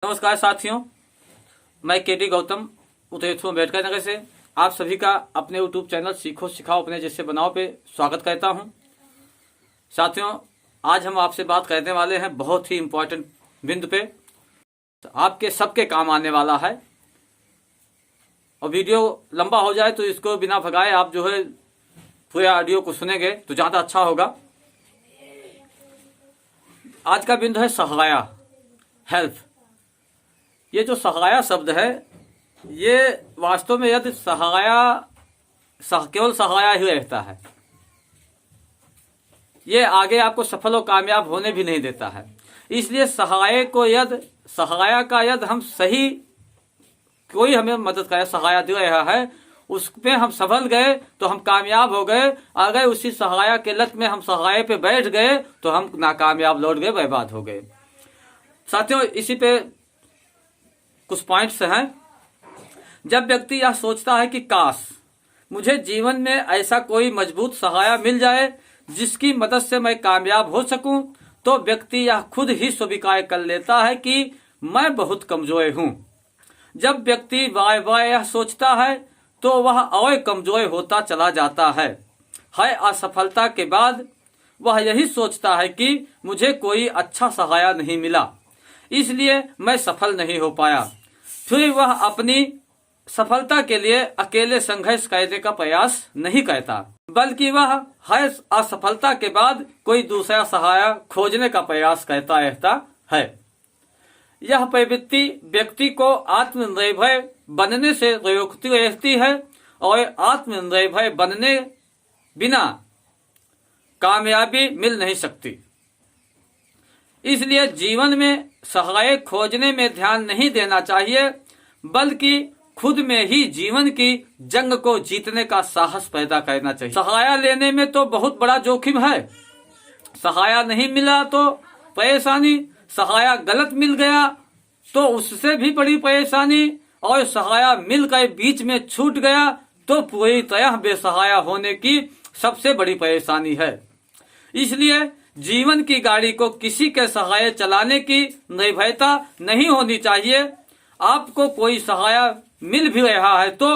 नमस्कार साथियों, मैं केटी गौतम उतरेथू अम्बेडकर नगर से आप सभी का अपने यूट्यूब चैनल सीखो सिखाओ अपने जैसे बनाओ पे स्वागत करता हूं। साथियों, आज हम आपसे बात करने वाले हैं बहुत ही इम्पोर्टेंट बिंदु पे, आपके सबके काम आने वाला है। और वीडियो लंबा हो जाए तो इसको बिना भगाए आप जो है पूरे ऑडियो को सुनेंगे तो ज्यादा अच्छा होगा। आज का बिंदु है सहाया, हेल्प। ये जो सहाया शब्द है, ये वास्तव में यदि केवल सहाया ही रहता है, ये आगे आपको सफल और कामयाब होने भी नहीं देता है। इसलिए सहाया का यदि हम सही, कोई हमें मदद करे, सहाया दे रहा है, उसमें हम सफल गए तो हम कामयाब हो गए। अगर उसी सहाया के लत में हम सहाय पे बैठ गए तो हम नाकामयाब लौट गए, बर्बाद हो गए। साथियों, इसी पे कुछ पॉइंट्स हैं। जब व्यक्ति यह सोचता है कि काश मुझे जीवन में ऐसा कोई मजबूत सहाया मिल जाए जिसकी मदद से मैं कामयाब हो सकूं, तो व्यक्ति यह खुद ही स्वीकार कर लेता है कि मैं बहुत कमजोर हूं। जब व्यक्ति बार बार यह सोचता है तो वह और कमजोर होता चला जाता है। हर असफलता के बाद वह यही सोचता है कि मुझे कोई अच्छा सहाया नहीं मिला, इसलिए मैं सफल नहीं हो पाया। फिर वह अपनी सफलता के लिए अकेले संघर्ष करने का प्रयास नहीं करता, बल्कि वह हर असफलता के बाद कोई दूसरा सहारा खोजने का प्रयास करता रहता है। यह प्रवृत्ति व्यक्ति को आत्मनिर्भर बनने से रोकती रहती है और आत्मनिर्भर बनने बिना कामयाबी मिल नहीं सकती। इसलिए जीवन में सहाय खोजने में ध्यान नहीं देना चाहिए, बल्कि खुद में ही जीवन की जंग को जीतने का साहस पैदा करना चाहिए। सहाया लेने में तो बहुत बड़ा जोखिम है। सहाया नहीं मिला तो परेशानी, सहाया गलत मिल गया तो उससे भी बड़ी परेशानी, और सहाया मिलकर बीच में छूट गया तो पूरी तरह बेसहाया होने की सबसे बड़ी परेशानी है। इसलिए जीवन की गाड़ी को किसी के सहाय चलाने की निर्भरता नहीं होनी चाहिए। आपको कोई सहाया मिल भी रहा है तो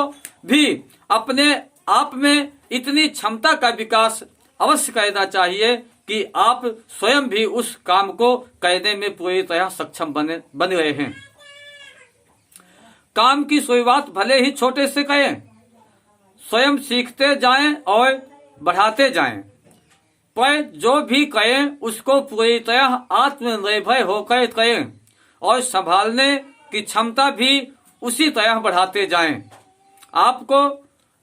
भी अपने आप में इतनी क्षमता का विकास अवश्य करना चाहिए कि आप स्वयं भी उस काम को करने में पूरी तरह सक्षम बन रहे हैं। काम की शुरुआत भले ही छोटे से करें, स्वयं सीखते जाएं और बढ़ाते जाएं, पर जो भी करें उसको पूरी तरह आत्मनिर्भर होकर करें और संभालने की क्षमता भी उसी तरह बढ़ाते जाएं। आपको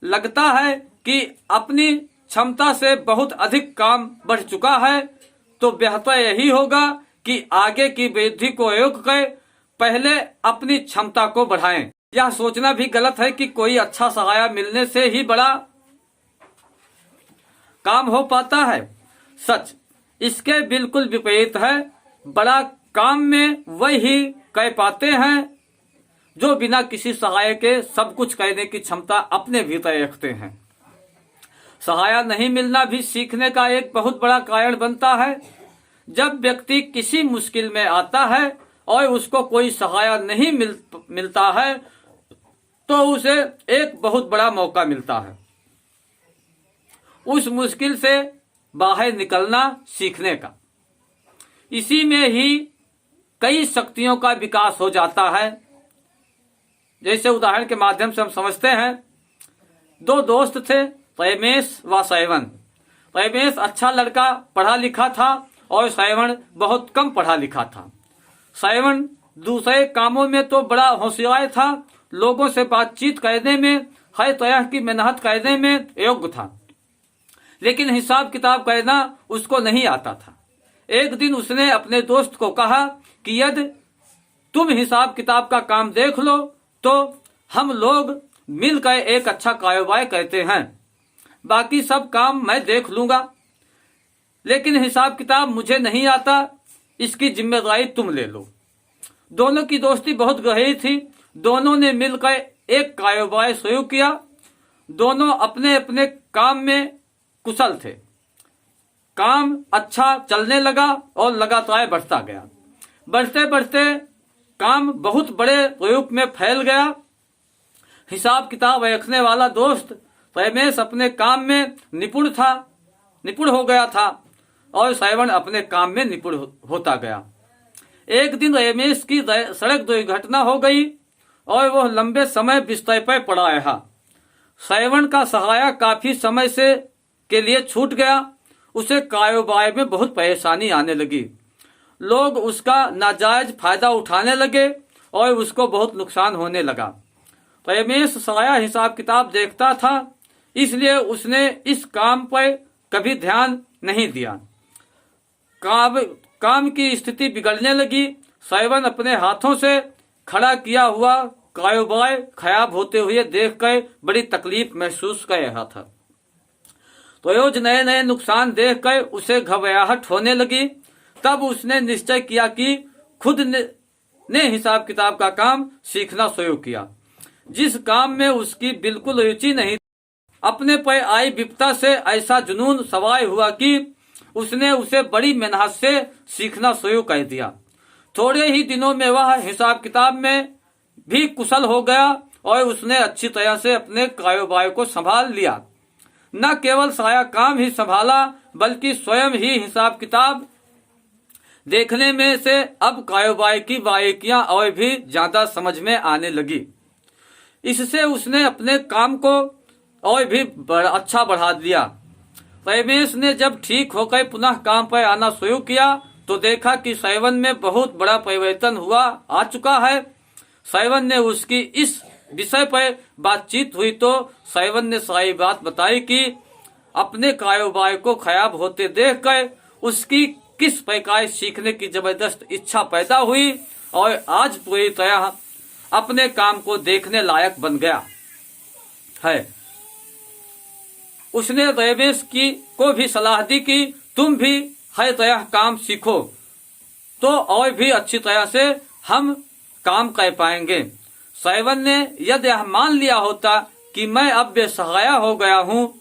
लगता है कि अपनी क्षमता से बहुत अधिक काम बढ़ चुका है तो बेहतर यही होगा कि आगे की वृद्धि को रोक कर पहले अपनी क्षमता को बढ़ाएं। यह सोचना भी गलत है कि कोई अच्छा सहारा मिलने से ही बड़ा काम हो पाता है। सच इसके बिल्कुल विपरीत है। बड़ा काम में वही कर पाते हैं जो बिना किसी सहाय के सब कुछ करने की क्षमता अपने भीतर रखते हैं। सहाया नहीं मिलना भी सीखने का एक बहुत बड़ा कारण बनता है। जब व्यक्ति किसी मुश्किल में आता है और उसको कोई सहाया नहीं मिलता है तो उसे एक बहुत बड़ा मौका मिलता है उस मुश्किल से बाहर निकलना सीखने का। इसी में ही कई शक्तियों का विकास हो जाता है। जैसे उदाहरण के माध्यम से हम समझते हैं, दो दोस्त थे, रमेश व श्रवण। रमेश अच्छा लड़का, पढ़ा लिखा था और श्रवण बहुत कम पढ़ा लिखा था। श्रवण दूसरे कामों में तो बड़ा होशियार था, लोगों से बातचीत करने में, हर तरह की मेहनत करने में योग्य था, लेकिन हिसाब किताब करना उसको नहीं आता था। एक दिन उसने अपने दोस्त को कहा कि यदि तुम हिसाब किताब का काम देख लो तो हम लोग मिलकर एक अच्छा कारोबार करते हैं, बाकी सब काम मैं देख लूंगा, लेकिन हिसाब किताब मुझे नहीं आता, इसकी जिम्मेदारी तुम ले लो। दोनों की दोस्ती बहुत गहरी थी। दोनों ने मिलकर एक कारोबार शुरू किया। दोनों अपने अपने काम में कुशल थे। काम अच्छा चलने लगा और लगातार बढ़ता गया। बढ़ते बढ़ते काम बहुत बड़े रूप में फैल गया। हिसाब किताब रखने वाला दोस्त रमेश अपने काम में निपुण हो गया था और श्रवण अपने काम में निपुण होता गया। एक दिन रमेश की सड़क दुर्घटना हो गई और वह लंबे समय बिस्तर पर पड़ा रहा। श्रवण का सहायक काफी समय के लिए छूट गया। उसे कारोबार में बहुत परेशानी आने लगी। लोग उसका नाजायज फायदा उठाने लगे और उसको बहुत नुकसान होने लगा। रमेश सारा हिसाब किताब देखता था, इसलिए उसने इस काम पर कभी ध्यान नहीं दिया। काम की स्थिति बिगड़ने लगी। श्रवण अपने हाथों से खड़ा किया हुआ कारोबार खराब होते हुए देखकर बड़ी तकलीफ महसूस कर रहा था। तो रोज नए नए नुकसान देखकर उसे घबराहट होने लगी। तब उसने निश्चय किया कि खुद ने हिसाब किताब का काम सीखना शुरू किया, जिस काम में उसकी बिल्कुल रुचि नहीं। अपने पर आई विपदा से ऐसा जुनून सवार हुआ कि उसने उसे बड़ी मेहनत से सीखना शुरू कर दिया। थोड़े ही दिनों में वह हिसाब किताब में भी कुशल हो गया और उसने अच्छी तरह से अपने कारोबार को संभाल लिया। न केवल सारा काम ही संभाला, बल्कि स्वयं ही हिसाब किताब देखने में से अब कारोबार की बारीकियां और भी ज्यादा समझ में आने लगी। इससे उसने अपने काम को और भी अच्छा बढ़ा दिया। रमेश ने जब ठीक होकर पुनः काम पर आना शुरू किया तो देखा कि श्रवण में बहुत बड़ा परिवर्तन आ चुका है। श्रवण ने उसकी इस विषय पर बातचीत हुई तो श्रवण ने सारी बात बताई कि अपने कारोबार को खराब होते देखकर उसकी किस प्रकार सीखने की जबरदस्त इच्छा पैदा हुई और आज पूरी तरह अपने काम को देखने लायक बन गया है। उसने रमेश को भी सलाह दी कि तुम भी हर तरह काम सीखो तो और भी अच्छी तरह से हम काम कर पाएंगे। श्रवण ने यदि यह मान लिया होता कि मैं अब बेसहारा हो गया हूँ,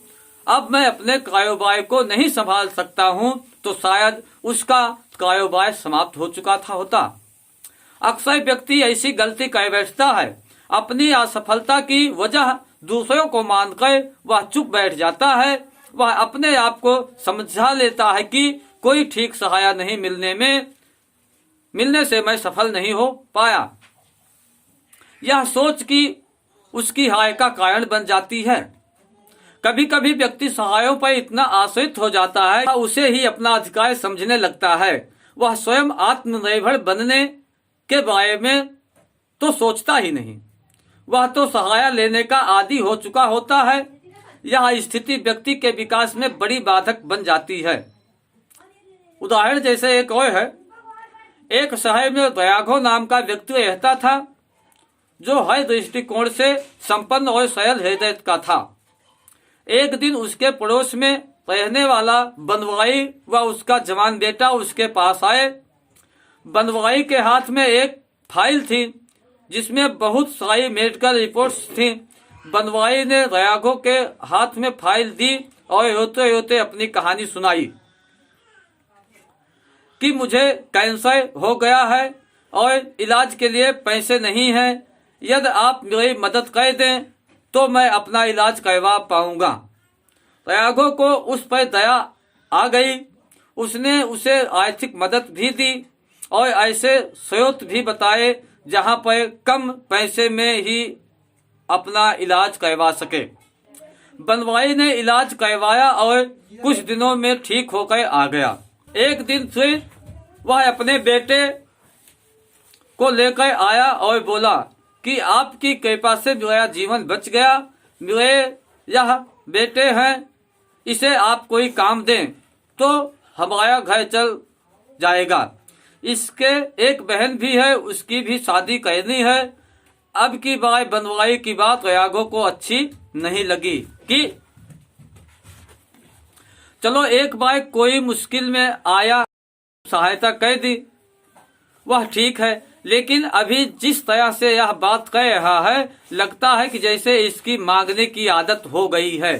अब मैं अपने कारोबार को नहीं संभाल सकता हूँ, तो शायद उसका कारोबार समाप्त हो चुका होता। अक्सर व्यक्ति ऐसी गलती कर बैठता है। अपनी असफलता की वजह दूसरों को मानकर वह चुप बैठ जाता है। वह अपने आप को समझा लेता है कि कोई ठीक सहायता नहीं मिलने से मैं सफल नहीं हो पाया। यह सोच कि उसकी हार का कारण बन जाती है। कभी कभी व्यक्ति सहायों पर इतना आश्रित हो जाता है, उसे ही अपना अधिकार समझने लगता है। वह स्वयं आत्मनिर्भर बनने के बारे में तो सोचता ही नहीं, वह तो सहायता लेने का आदी हो चुका होता है। यह स्थिति व्यक्ति के विकास में बड़ी बाधक बन जाती है। उदाहरण जैसे एक और है। एक शहर में दयाघो नाम का व्यक्ति रहता था, जो हर दृष्टिकोण से संपन्न और सरल हृदय का था। एक दिन उसके पड़ोस में रहने वाला बनवाई व उसका जवान बेटा उसके पास आए। बनवाई के हाथ में एक फाइल थी जिसमें बहुत सारी मेडिकल रिपोर्ट्स थी। बनवाई ने दयाघो के हाथ में फाइल दी और रोते रोते अपनी कहानी सुनाई कि मुझे कैंसर हो गया है और इलाज के लिए पैसे नहीं हैं। यदि आप मेरी मदद कर दें तो मैं अपना इलाज करवा पाऊंगा। दयाघो को उस पर दया आ गई। उसने उसे आर्थिक मदद भी दी और ऐसे स्रोत भी बताए जहां पर कम पैसे में ही अपना इलाज करवा सके। बनवाई ने इलाज करवाया और कुछ दिनों में ठीक होकर आ गया। एक दिन फिर वह अपने बेटे को लेकर आया और बोला कि आपकी कृपा से मेरा जीवन बच गया। मेरे यह बेटे हैं, इसे आप कोई काम दें तो हमारा घर चल जाएगा। इसके एक बहन भी है, उसकी भी शादी करनी है। अब की बार बनवाई की बात दयाघो को अच्छी नहीं लगी कि चलो एक बार कोई मुश्किल में आया, सहायता कर दी, वह ठीक है। लेकिन अभी जिस तरह से यह बात कह रहा है, लगता है कि जैसे इसकी मांगने की आदत हो गई है।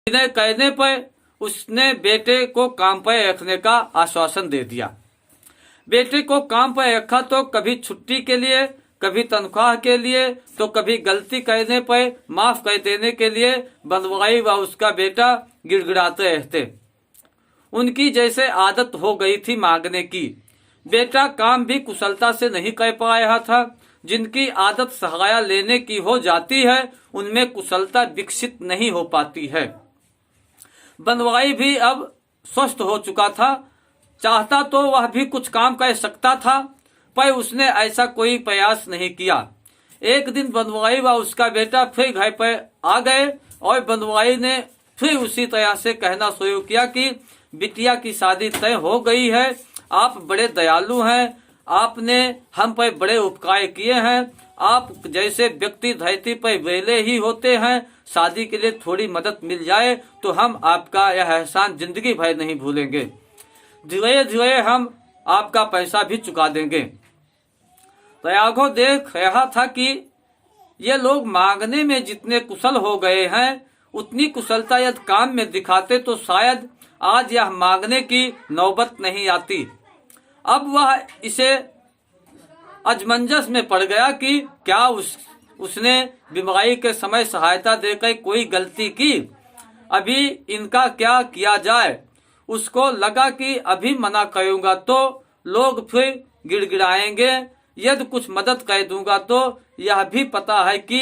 इन्हें कहने पर उसने बेटे को काम पर रखने का आश्वासन दे दिया। बेटे को काम पर रखा तो कभी छुट्टी के लिए, कभी तनख्वाह के लिए, तो कभी गलती करने पर माफ कर देने के लिए बनवाई व उसका बेटा गिड़गिड़ाते रहते। उनकी जैसे आदत हो गई थी मांगने की। बेटा काम भी कुशलता से नहीं कर पा रहा था। जिनकी आदत सहाया लेने की हो जाती है उनमें कुशलता विकसित नहीं हो पाती है। बनवाई भी अब स्वस्थ हो चुका था। चाहता तो वह भी कुछ काम कर सकता था, पर उसने ऐसा कोई प्रयास नहीं किया। एक दिन बनवाई व उसका बेटा फिर घर पर आ गए और बनवाई ने फिर उसी तरह से कहना शुरू किया कि बिटिया की शादी तय हो गई है। आप बड़े दयालु हैं, आपने हम पर बड़े उपकार किए हैं। आप जैसे व्यक्ति धरती पर वेले ही होते हैं। शादी के लिए थोड़ी मदद मिल जाए तो हम आपका यह एहसान जिंदगी भर नहीं भूलेंगे। धीरे धीरे हम आपका पैसा भी चुका देंगे। प्रयागो देख रहा था कि ये लोग मांगने में जितने कुशल हो गए हैं उतनी कुशलता यदि काम में दिखाते तो शायद आज यह मांगने की नौबत नहीं आती। अब वह इसे अजमंजस में पड़ गया कि क्या उसने बीमारी के समय सहायता देकर कोई गलती की। अभी इनका क्या किया जाए। उसको लगा कि अभी मना करूंगा तो लोग फिर गिड़गिड़ाएंगे, यदि कुछ मदद कर दूंगा तो यह भी पता है कि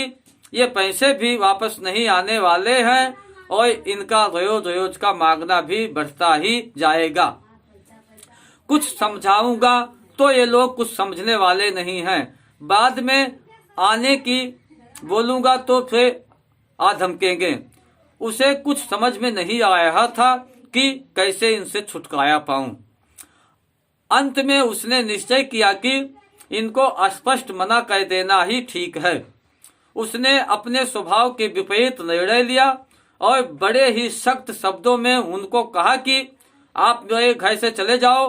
ये पैसे भी वापस नहीं आने वाले हैं और इनका रोज रोज का मांगना भी बढ़ता ही जाएगा। कुछ समझाऊंगा तो ये लोग कुछ समझने वाले नहीं हैं। बाद में आने की बोलूंगा तो फिर आ धमकेंगे। उसे कुछ समझ में नहीं आ रहा था कि कैसे इनसे छुटकारा पाऊं। अंत में उसने निश्चय किया कि इनको स्पष्ट मना कर देना ही ठीक है। उसने अपने स्वभाव के विपरीत निर्णय लिया और बड़े ही सख्त शब्दों में उनको कहा कि आप मेरे घर से चले जाओ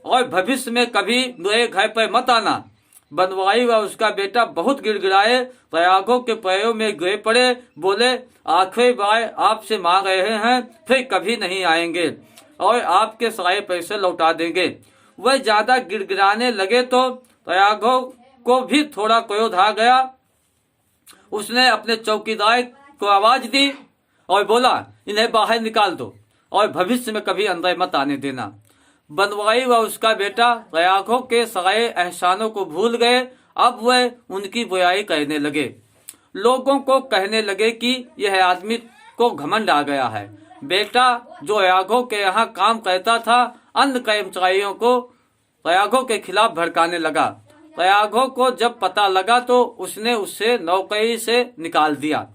और भविष्य में कभी मेरे घर पर मत आना। बनवाई व उसका बेटा बहुत गिड़गिड़ाए, प्रयागों के पैरों में गिर पड़े, बोले आखिरी बार आपसे मांग रहे हैं, फिर कभी नहीं आएंगे और आपके सारे पैसे लौटा देंगे। वह ज्यादा गिड़गिड़ाने लगे तो प्रयागों को भी थोड़ा क्रोध आ गया। उसने अपने चौकीदार को आवाज दी और बोला इन्हें बाहर निकाल दो और भविष्य में कभी अंदर मत आने देना। बनवाई व उसका बेटा प्रयागों के सारे एहसानों को भूल गए। अब वह उनकी बुराई करने लगे। लोगों को कहने लगे कि यह आदमी को घमंड आ गया है। बेटा जो प्रयागों के यहाँ काम करता था अन्य कर्मचारियों को प्रयागों के खिलाफ भड़काने लगा। प्रयागों को जब पता लगा तो उसने उसे नौकरी से निकाल दिया।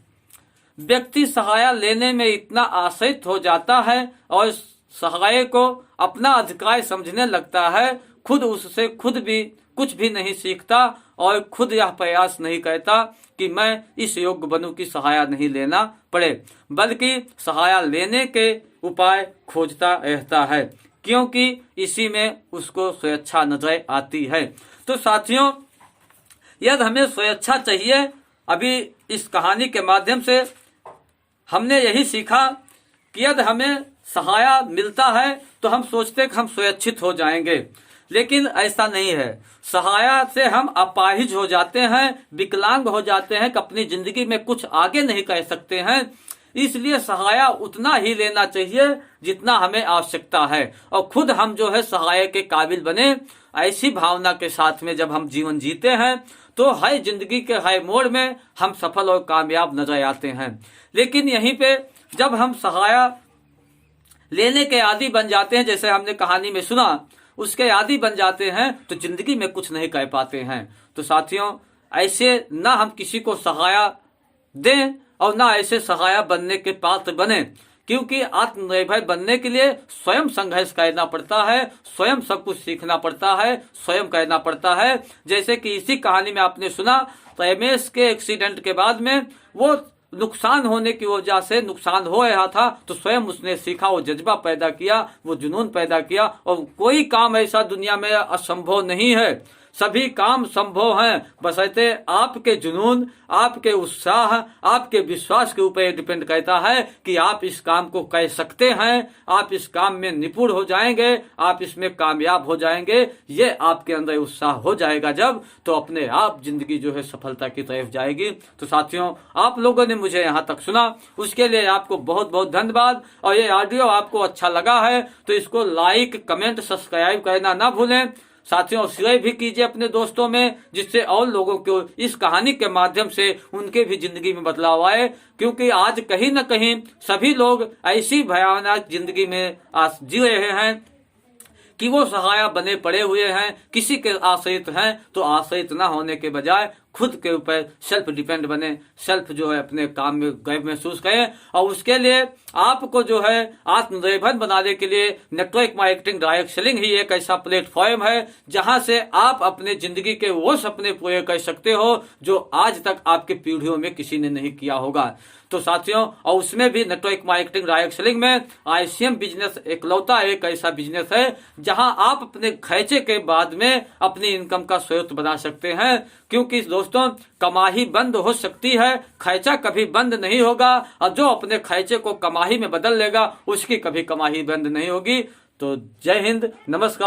व्यक्ति सहायता लेने में इतना आश्रित हो जाता है और सहाय को अपना अधिकार समझने लगता है, खुद उससे खुद भी कुछ भी नहीं सीखता और खुद यह प्रयास नहीं करता कि मैं इस योग्य बनूं कि सहायता नहीं लेना पड़े, बल्कि सहायता लेने के उपाय खोजता रहता है, क्योंकि इसी में उसको स्वेच्छा नजर आती है। तो साथियों, यदि हमें स्वेच्छा चाहिए, अभी इस कहानी के माध्यम से हमने यही सीखा कि यदि हमें सहायता मिलता है तो हम सोचते हैं कि हम स्वेच्छित हो जाएंगे, लेकिन ऐसा नहीं है। सहायता से हम अपाहिज हो जाते हैं, विकलांग हो जाते हैं कि अपनी जिंदगी में कुछ आगे नहीं कर सकते हैं। इसलिए सहायता उतना ही लेना चाहिए जितना हमें आवश्यकता है और खुद हम जो है सहायता के काबिल बने। ऐसी भावना के साथ में जब हम जीवन जीते हैं तो हर जिंदगी के हर मोड़ में हम सफल और कामयाब नजर आते हैं। लेकिन यहीं पे जब हम सहायता लेने के आदी बन जाते हैं, जैसे हमने कहानी में सुना, उसके आदी बन जाते हैं तो जिंदगी में कुछ नहीं कर पाते हैं। तो साथियों, ऐसे ना हम किसी को सहायता दें और ना ऐसे सहायता बनने के पात्र बने, क्योंकि आत्मनिर्भर बनने के लिए स्वयं संघर्ष करना पड़ता है, स्वयं सब कुछ सीखना पड़ता है, स्वयं करना पड़ता है। जैसे कि इसी कहानी में आपने सुना, रमेश के एक्सीडेंट के बाद में वो नुकसान होने की वजह से नुकसान हो रहा था, तो स्वयं उसने सीखा, वो जज्बा पैदा किया, वो जुनून पैदा किया। और कोई काम ऐसा दुनिया में असंभव नहीं है। सभी काम संभव हैं, बशर्ते आपके जुनून, आपके उत्साह, आपके विश्वास के ऊपर डिपेंड करता है कि आप इस काम को कर सकते हैं, आप इस काम में निपुण हो जाएंगे, आप इसमें कामयाब हो जाएंगे। ये आपके अंदर उत्साह हो जाएगा जब, तो अपने आप जिंदगी जो है सफलता की तरफ जाएगी। तो साथियों, आप लोगों ने मुझे यहाँ तक सुना, उसके लिए आपको बहुत बहुत धन्यवाद। और ये ऑडियो आपको अच्छा लगा है तो इसको लाइक, कमेंट, सब्सक्राइब करना ना भूलें। साथियों, शेयर भी कीजिए अपने दोस्तों में, जिससे और लोगों को इस कहानी के माध्यम से उनके भी जिंदगी में बदलाव आए। क्योंकि आज कहीं न कहीं सभी लोग ऐसी भयानक जिंदगी में जी रहे हैं कि वो सहारा बने पड़े हुए हैं, किसी के आश्रित हैं। तो आश्रित न होने के बजाय खुद के ऊपर सेल्फ डिपेंड बने, सेल्फ जो है अपने काम में गर्व महसूस करें। और उसके लिए आपको जो है आत्मनिर्भर बनाने के लिए नेटवर्क मार्केटिंग डायरेक्ट सेलिंग ही एक ऐसा प्लेटफॉर्म है जहां से आप अपने जिंदगी के वो सपने पूरे कर सकते हो जो आज तक आपके पीढ़ियों में किसी ने नहीं किया होगा। तो साथियों, और उसमें भी नेटवर्क मार्केटिंग डायरेक्ट सेलिंग में ICM बिजनेस इकलौता एक ऐसा बिजनेस है जहां आप अपने खर्चे के बाद में अपनी इनकम का स्रोत बना सकते हैं। क्योंकि दोस्तों, कमाई बंद हो सकती है, खर्चा कभी बंद नहीं होगा। और जो अपने खर्चे को कमाई में बदल लेगा उसकी कभी कमाई बंद नहीं होगी। तो जय हिंद, नमस्कार।